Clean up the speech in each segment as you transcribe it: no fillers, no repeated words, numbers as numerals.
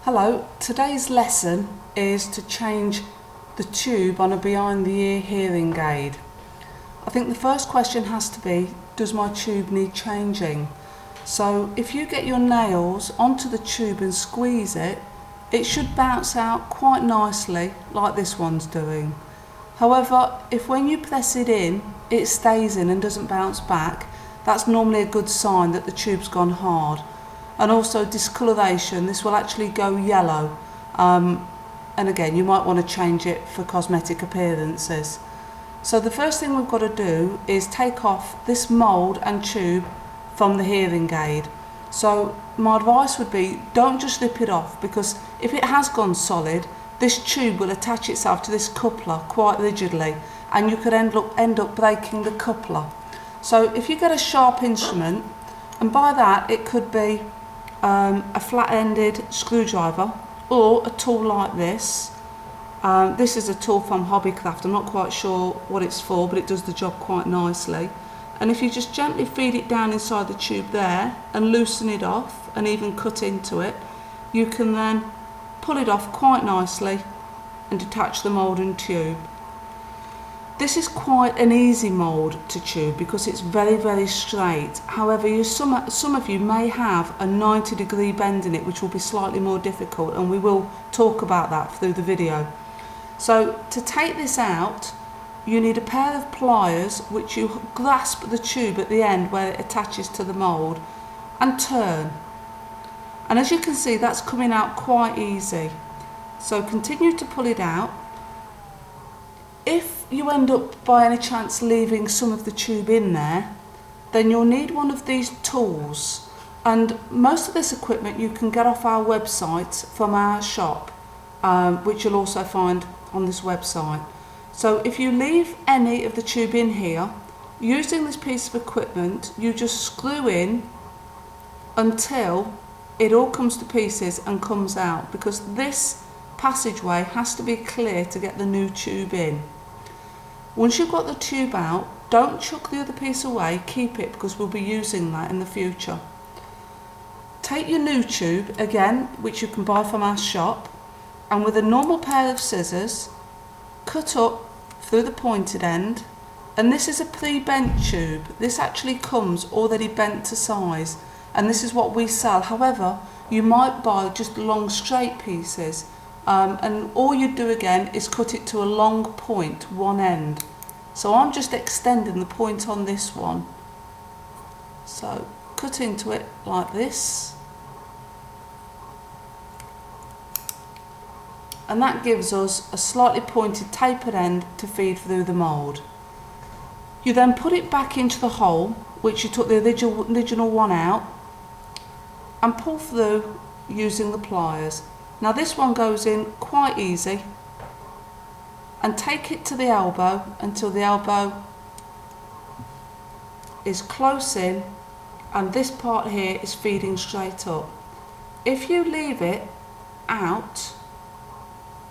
Hello, today's lesson is to change the tube on a behind the ear hearing aid. I think the first question has to be, does my tube need changing? So if you get your nails onto the tube and squeeze it, it should bounce out quite nicely like this one's doing. However, if when you press it in, it stays in and doesn't bounce back, that's normally a good sign that the tube's gone hard. And also discoloration, this will actually go yellow, and again you might want to change it for cosmetic appearances. So the first thing we've got to do is take off this mould and tube from the hearing aid. So my advice would be, don't just rip it off, because if it has gone solid, this tube will attach itself to this coupler quite rigidly and you could end up breaking the coupler. So if you get a sharp instrument, and by that it could be a flat-ended screwdriver or a tool like this. This is a tool from Hobbycraft. I'm not quite sure what it's for, but it does the job quite nicely. And if you just gently feed it down inside the tube there and loosen it off and even cut into it, you can then pull it off quite nicely and detach the mould and tube. This is quite an easy mould to tube because it's very straight. However, some of you may have a 90-degree bend in it, which will be slightly more difficult, and we will talk about that through the video. So to take this out, you need a pair of pliers which you grasp the tube at the end where it attaches to the mould and turn. And as you can see, that's coming out quite easy. So continue to pull it out. If you end up by any chance leaving some of the tube in there, then you'll need one of these tools, and most of this equipment you can get off our website from our shop, which you'll also find on this website. So if you leave any of the tube in here, using this piece of equipment, you just screw in until it all comes to pieces and comes out, because this passageway has to be clear to get the new tube in. Once you've got the tube out, don't chuck the other piece away, keep it, because we'll be using that in the future. Take your new tube, again, which you can buy from our shop, and with a normal pair of scissors, cut up through the pointed end. And this is a pre-bent tube. This actually comes already bent to size, and this is what we sell. However, you might buy just long straight pieces, and all you do again is cut it to a long point, one end. So I'm just extending the point on this one. So cut into it like this, and that gives us a slightly pointed tapered end to feed through the mould. You then put it back into the hole which you took the original one out and pull through using the pliers. Now this one goes in quite easy, and take it to the elbow until the elbow is close in and this part here is feeding straight up. If you leave it out,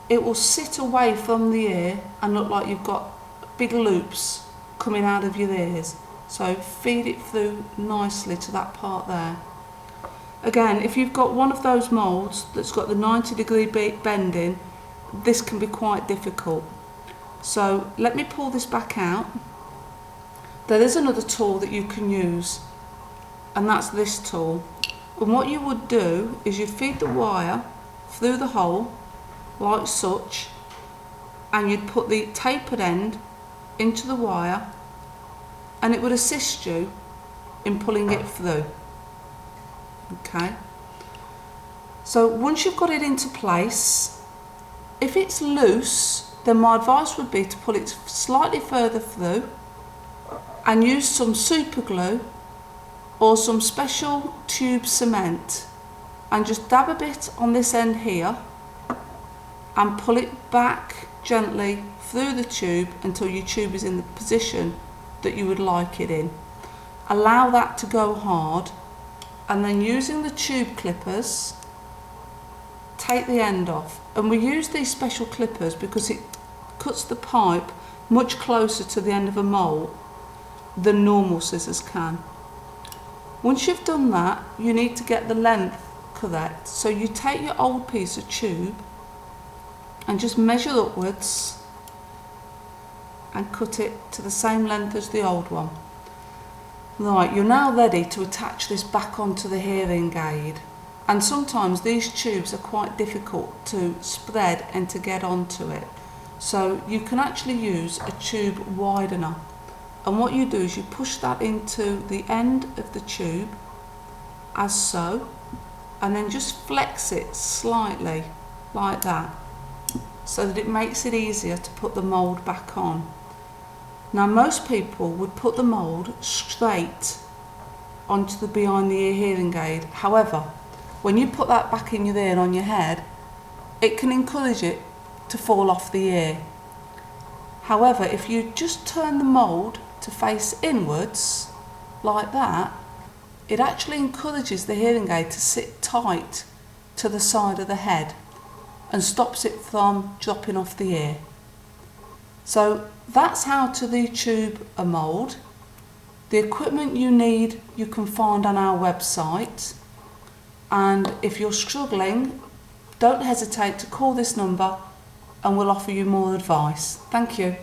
it will sit away from the ear and look like you've got big loops coming out of your ears. So feed it through nicely to that part there. Again, if you've got one of those moulds that's got the 90-degree bend in, this can be quite difficult. So let me pull this back out. There is another tool that you can use, and that's this tool. And what you would do is you'd feed the wire through the hole like such, and you'd put the tapered end into the wire, and it would assist you in pulling it through. Okay, so once you've got it into place, if it's loose, then my advice would be to pull it slightly further through and use some super glue or some special tube cement, and just dab a bit on this end here and pull it back gently through the tube until your tube is in the position that you would like it in. Allow that to go hard, and then using the tube clippers, take the end off. And we use these special clippers because it cuts the pipe much closer to the end of a mould than normal scissors can. Once you've done that, you need to get the length correct. So you take your old piece of tube and just measure upwards and cut it to the same length as the old one. Right, you're now ready to attach this back onto the hearing aid. And sometimes these tubes are quite difficult to spread and to get onto it. So you can actually use a tube widener. And what you do is you push that into the end of the tube, as so, and then just flex it slightly, like that, so that it makes it easier to put the mould back on. Now most people would put the mould straight onto the behind the ear hearing aid. However, when you put that back in your ear and on your head, it can encourage it to fall off the ear. However, if you just turn the mould to face inwards, like that, it actually encourages the hearing aid to sit tight to the side of the head and stops it from dropping off the ear. So that's how to retube a mould. The equipment you need you can find on our website, and if you're struggling, don't hesitate to call this number and we'll offer you more advice. Thank you.